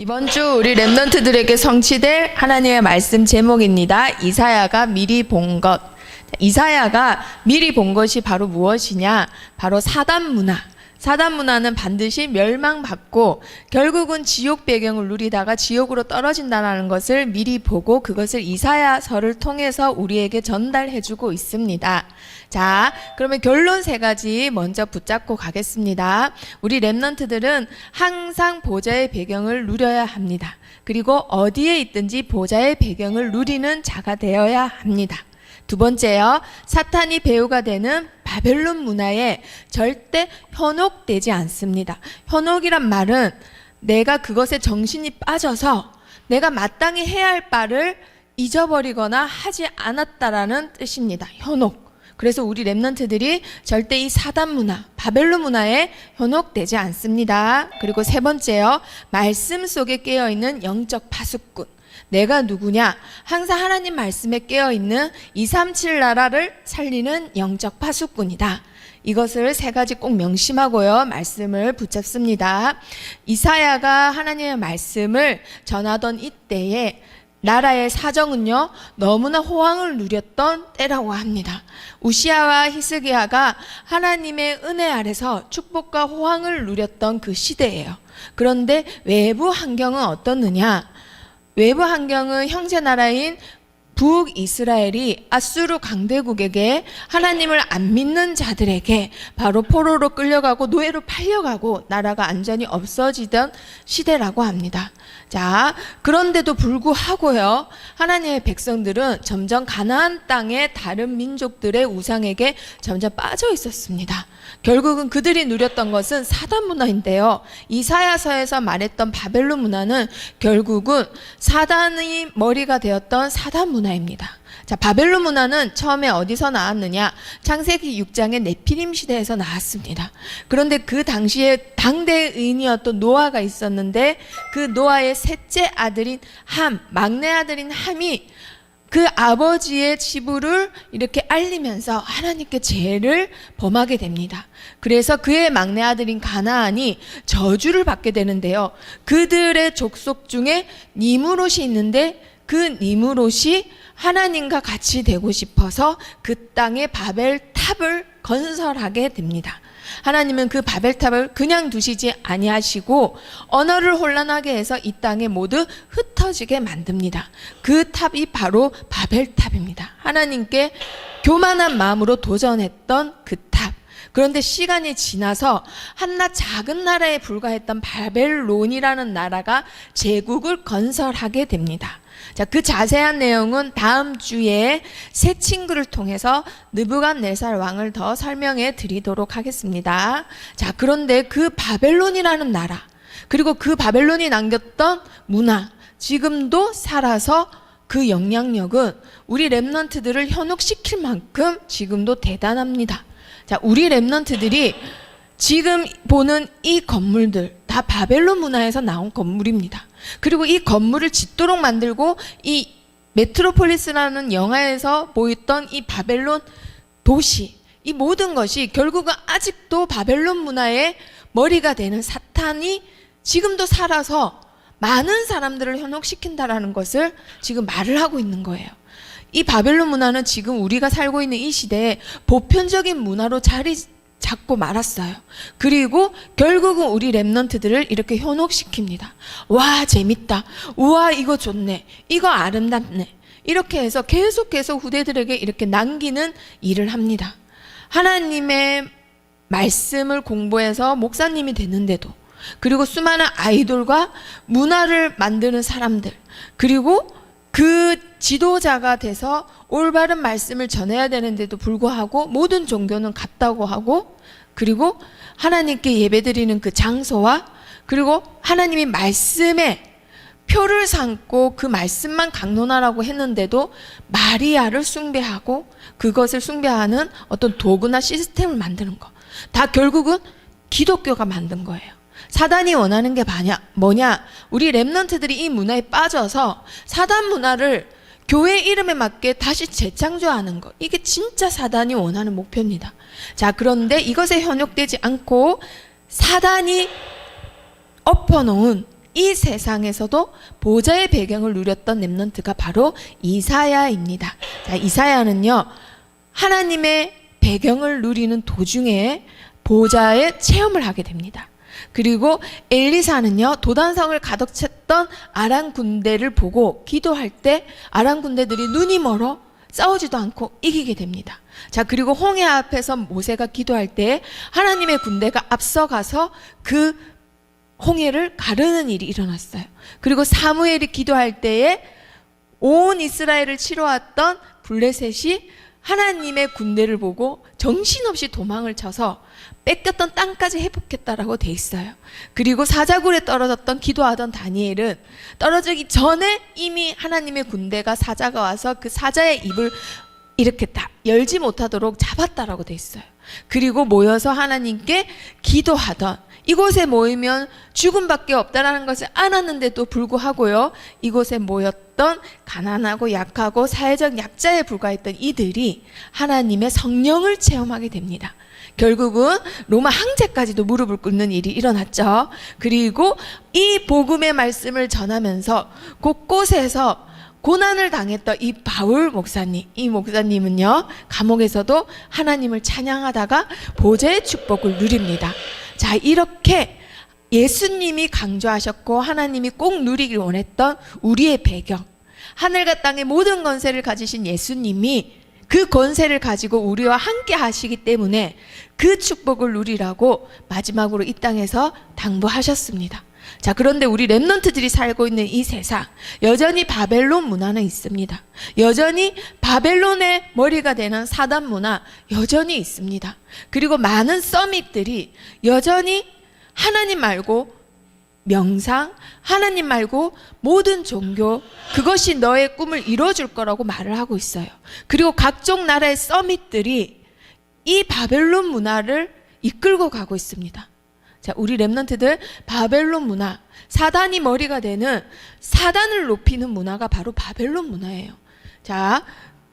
이번 주 우리 랩런트들에게 성취될 하나님의 말씀 제목입니다. 이사야가 미리 본 것. 이사야가 미리 본 것이 바로 무엇이냐? 바로 사단 문화. 사단 문화는 반드시 멸망받고 결국은 지옥 배경을 누리다가 지옥으로 떨어진다는 것을 미리 보고 그것을 이사야서를 통해서 우리에게 전달해주고 있습니다. 자, 그러면 결론 세 가지 먼저 붙잡고 가겠습니다. 우리 랩런트들은 항상 보좌의 배경을 누려야 합니다. 그리고 어디에 있든지 보좌의 배경을 누리는 자가 되어야 합니다. 두 번째요, 사탄이 배후가 되는 바벨론 문화에 절대 현혹되지 않습니다. 현혹이란 말은 내가 그것에 정신이 빠져서 내가 마땅히 해야 할 바를 잊어버리거나 하지 않았다라는 뜻입니다. 현혹. 그래서 우리 랩런트들이 절대 이 사단 문화, 바벨론 문화에 현혹되지 않습니다. 그리고 세 번째요, 말씀 속에 깨어있는 영적 파수꾼. 내가 누구냐? 항상 하나님 말씀에 깨어있는 237 나라를 살리는 영적 파수꾼이다. 이것을 세 가지 꼭 명심하고요, 말씀을 붙잡습니다. 이사야가 하나님의 말씀을 전하던 이때에 나라의 사정은요, 너무나 호황을 누렸던 때라고 합니다. 우시아와 히스기야가 하나님의 은혜 아래서 축복과 호황을 누렸던 그 시대예요. 그런데 외부 환경은 어떻느냐? 외부 환경은 형제 나라인 북이스라엘이 아수르 강대국에게 하나님을 안 믿는 자들에게 바로 포로로 끌려가고 노예로 팔려가고 나라가 완전히 없어지던 시대라고 합니다. 자, 그런데도 불구하고요, 하나님의 백성들은 점점 가나안 땅의 다른 민족들의 우상에게 점점 빠져 있었습니다. 결국은 그들이 누렸던 것은 사단 문화인데요, 이사야서에서 말했던 바벨론 문화는 결국은 사단의 머리가 되었던 사단 문화입니다. 자, 바벨론 문화는 처음에 어디서 나왔느냐? 창세기 6장의 네피림 시대에서 나왔습니다. 그런데 그 당시에 당대 의인이었던 노아가 있었는데 그 노아의 셋째 아들인 함, 막내 아들인 함이 그 아버지의 치부를 이렇게 알리면서 하나님께 죄를 범하게 됩니다. 그래서 그의 막내 아들인 가나안이 저주를 받게 되는데요, 그들의 족속 중에 니므롯이 있는데 그 니므롯이 하나님과 같이 되고 싶어서 그 땅에 바벨탑을 건설하게 됩니다. 하나님은 그 바벨탑을 그냥 두시지 아니하시고 언어를 혼란하게 해서 이 땅에 모두 흩어지게 만듭니다. 그 탑이 바로 바벨탑입니다. 하나님께 교만한 마음으로 도전했던 그 탑. 그런데 시간이 지나서 한낱 작은 나라에 불과했던 바벨론이라는 나라가 제국을 건설하게 됩니다. 자, 그 자세한 내용은 다음 주에 새 친구를 통해서 느부갓네살 왕을 더 설명해 드리도록 하겠습니다. 자, 그런데 그 바벨론이라는 나라, 그리고 그 바벨론이 남겼던 문화, 지금도 살아서 그 영향력은 우리 랩런트들을 현혹시킬 만큼 지금도 대단합니다. 자, 우리 랩런트들이 지금 보는 이 건물들 다 바벨론 문화에서 나온 건물입니다. 그리고 이 건물을 짓도록 만들고 이 메트로폴리스라는 영화에서 보였던 이 바벨론 도시, 이 모든 것이 결국은 아직도 바벨론 문화의 머리가 되는 사탄이 지금도 살아서 많은 사람들을 현혹시킨다라는 것을 지금 말을 하고 있는 거예요. 이 바벨론 문화는 지금 우리가 살고 있는 이 시대에 보편적인 문화로 자리 잡고 말았어요. 그리고 결국은 우리 랩런트들을 이렇게 현혹시킵니다. 와, 재밌다. 우와, 이거 좋네. 이거 아름답네. 이렇게 해서 계속해서 후대들에게 이렇게 남기는 일을 합니다. 하나님의 말씀을 공부해서 목사님이 되는데도, 그리고 수많은 아이돌과 문화를 만드는 사람들, 그리고 그 지도자가 돼서 올바른 말씀을 전해야 되는데도 불구하고 모든 종교는 같다고 하고, 그리고 하나님께 예배드리는 그 장소와 그리고 하나님이 말씀에 표를 삼고 그 말씀만 강론하라고 했는데도 마리아를 숭배하고 그것을 숭배하는 어떤 도구나 시스템을 만드는 거, 다 결국은 기독교가 만든 거예요. 사단이 원하는 게 뭐냐? 우리 랩런트들이 이 문화에 빠져서 사단 문화를 교회 이름에 맞게 다시 재창조하는 것, 이게 진짜 사단이 원하는 목표입니다. 자, 그런데 이것에 현혹되지 않고 사단이 엎어놓은 이 세상에서도 보좌의 배경을 누렸던 렘넌트가 바로 이사야입니다. 자, 이사야는요, 하나님의 배경을 누리는 도중에 보좌의 체험을 하게 됩니다. 그리고 엘리사는요, 도단성을 가득 찼던 아람 군대를 보고 기도할 때 아람 군대들이 눈이 멀어 싸우지도 않고 이기게 됩니다. 자, 그리고 홍해 앞에서 모세가 기도할 때 하나님의 군대가 앞서가서 그 홍해를 가르는 일이 일어났어요. 그리고 사무엘이 기도할 때에 온 이스라엘을 치러왔던 블레셋이 하나님의 군대를 보고 정신없이 도망을 쳐서 뺏겼던 땅까지 회복했다라고 돼 있어요. 그리고 사자굴에 떨어졌던 기도하던 다니엘은 떨어지기 전에 이미 하나님의 군대가 사자가 와서 그 사자의 입을 이렇게 다 열지 못하도록 잡았다라고 돼 있어요. 그리고 모여서 하나님께 기도하던, 이곳에 모이면 죽음밖에 없다라는 것을 알았는데도 불구하고요, 이곳에 모였던 가난하고 약하고 사회적 약자에 불과했던 이들이 하나님의 성령을 체험하게 됩니다. 결국은 로마 황제까지도 무릎을 꿇는 일이 일어났죠. 그리고 이 복음의 말씀을 전하면서 곳곳에서 고난을 당했던 이 바울 목사님, 이 목사님은요, 감옥에서도 하나님을 찬양하다가 보좌의 축복을 누립니다. 자, 이렇게 예수님이 강조하셨고 하나님이 꼭 누리길 원했던 우리의 배경, 하늘과 땅의 모든 권세를 가지신 예수님이 그 권세를 가지고 우리와 함께 하시기 때문에 그 축복을 누리라고 마지막으로 이 땅에서 당부하셨습니다. 자, 그런데 우리 렘넌트들이 살고 있는 이 세상, 여전히 바벨론 문화는 있습니다. 여전히 바벨론의 머리가 되는 사단 문화 여전히 있습니다. 그리고 많은 서밋들이 여전히 하나님 말고 명상, 하나님 말고 모든 종교, 그것이 너의 꿈을 이뤄줄 거라고 말을 하고 있어요. 그리고 각종 나라의 서밋들이 이 바벨론 문화를 이끌고 가고 있습니다. 자, 우리 렘넌트들, 바벨론 문화, 사단이 머리가 되는, 사단을 높이는 문화가 바로 바벨론 문화예요. 자,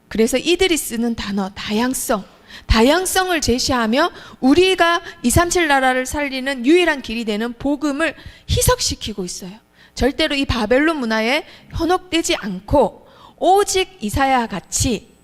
그래서 이들이 쓰는 단어 다양성을 제시하며 우리가 237 나라를 살리는 유일한 길이 되는 복음을 희석시키고 있어요. 절대로 이 바벨론 문화에 현혹되지 않고 오직 이사야 같이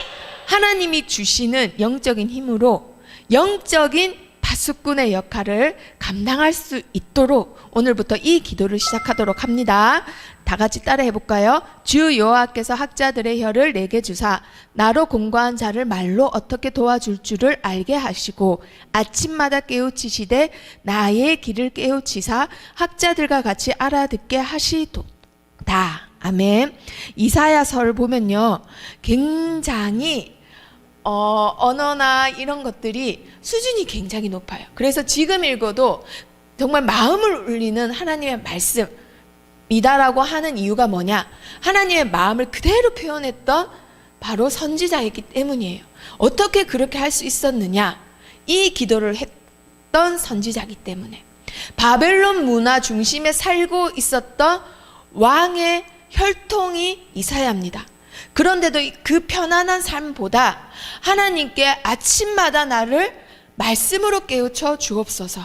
하나님이 주시는 영적인 힘으로 영적인 파수꾼의 역할을 감당할 수 있도록 오늘부터 이 기도를 시작하도록 합니다. 다 같이 따라해 볼까요? 주 여호와께서 학자들의 혀를 내게 주사 나로 공고한 자를 말로 어떻게 도와줄 줄을 알게 하시고 아침마다 깨우치시되 나의 길을 깨우치사 학자들과 같이 알아듣게 하시도다. 아멘. 이사야서를 보면요, 굉장히 언어나 이런 것들이 수준이 굉장히 높아요. 그래서 지금 읽어도 정말 마음을 울리는 하나님의 말씀이다라고 하는 이유가 뭐냐? 하나님의 마음을 그대로 표현했던 바로 선지자이기 때문이에요. 어떻게 그렇게 할 수 있었느냐? 이 기도를 했던 선지자이기 때문에. 바벨론 문화 중심에 살고 있었던 왕의 혈통이 이사야입니다. 그런데도 그 편안한 삶보다 하나님께 아침마다 나를 말씀으로 깨우쳐 주옵소서,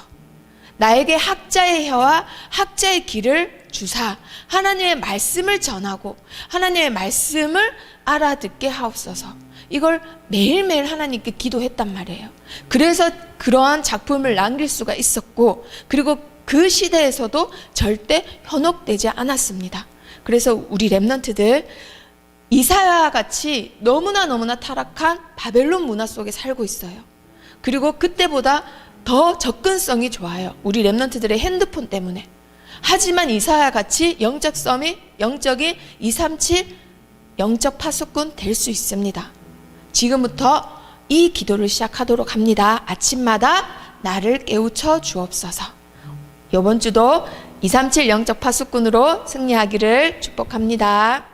나에게 학자의 혀와 학자의 길을 주사 하나님의 말씀을 전하고 하나님의 말씀을 알아듣게 하옵소서, 이걸 매일매일 하나님께 기도했단 말이에요. 그래서 그러한 작품을 남길 수가 있었고, 그리고 그 시대에서도 절대 현혹되지 않았습니다. 그래서 우리 렘넌트들, 이사야와 같이 너무나 타락한 바벨론 문화 속에 살고 있어요. 그리고 그때보다 더 접근성이 좋아요. 우리 렘넌트들의 핸드폰 때문에. 하지만 이사야와 같이 영적 서밋, 영적인 237 영적 파수꾼 될 수 있습니다. 지금부터 이 기도를 시작하도록 합니다. 아침마다 나를 깨우쳐 주옵소서. 이번 주도 237 영적 파수꾼으로 승리하기를 축복합니다.